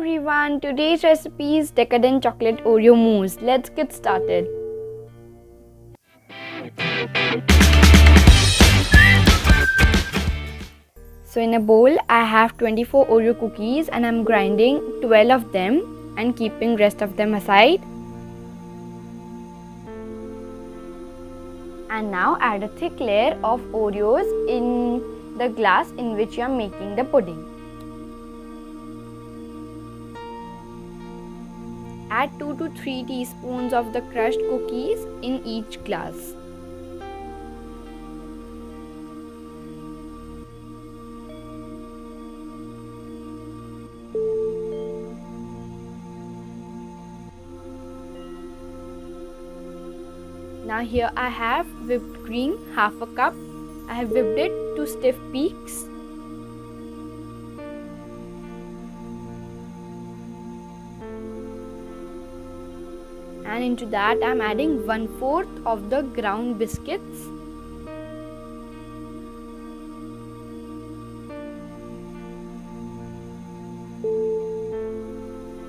everyone, today's recipe is decadent chocolate Oreo mousse. Let's get started. So in a bowl I have 24 Oreo cookies and I'm grinding 12 of them and keeping rest of them aside. And now add a thick layer of Oreos in the glass in which you are making the pudding. Add 2 to 3 teaspoons of the crushed cookies in each glass. Now here I have whipped cream, half a cup. I have whipped it to stiff peaks. And into that I am adding 1/4 of the ground biscuits.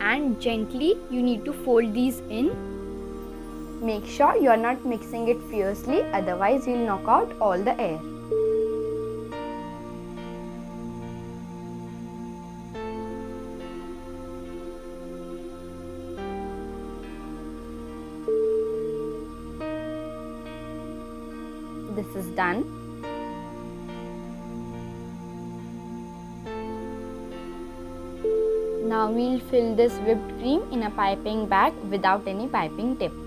And gently you need to fold these in. Make sure you are not mixing it fiercely, otherwise you will knock out all the air. This is done. Now we'll fill this whipped cream in a piping bag without any piping tip.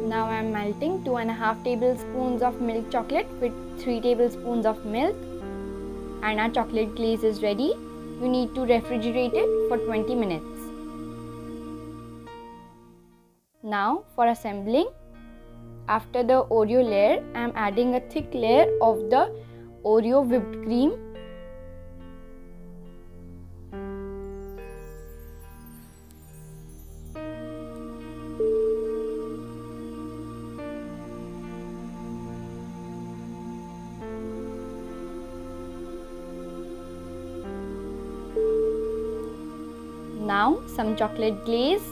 Now I am melting 2.5 tablespoons of milk chocolate with 3 tablespoons of milk, and our chocolate glaze is ready. You need to refrigerate it for 20 minutes. Now for assembling, after the Oreo layer, I am adding a thick layer of the Oreo whipped cream. Now some chocolate glaze.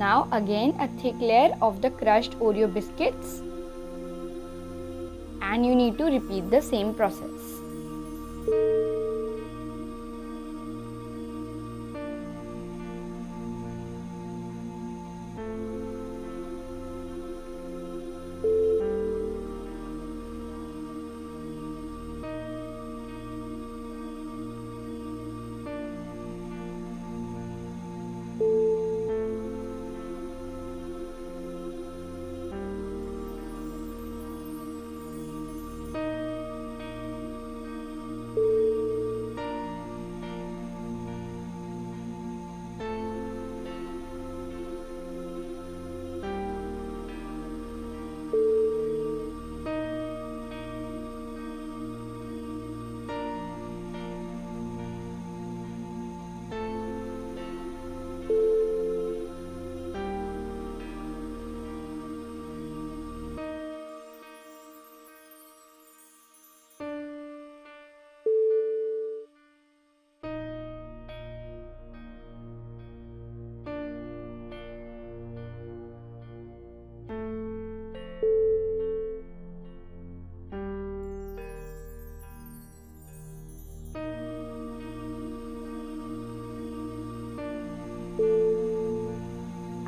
Now again a thick layer of the crushed Oreo biscuits, and you need to repeat the same process.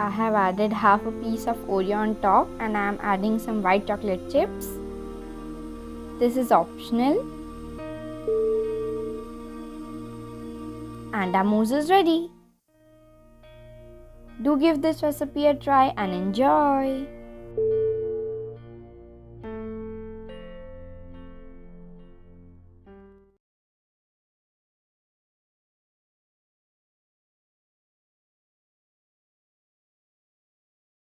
I have added half a piece of Oreo on top, and I am adding some white chocolate chips. This is optional. And our mousse is ready. Do give this recipe a try and enjoy.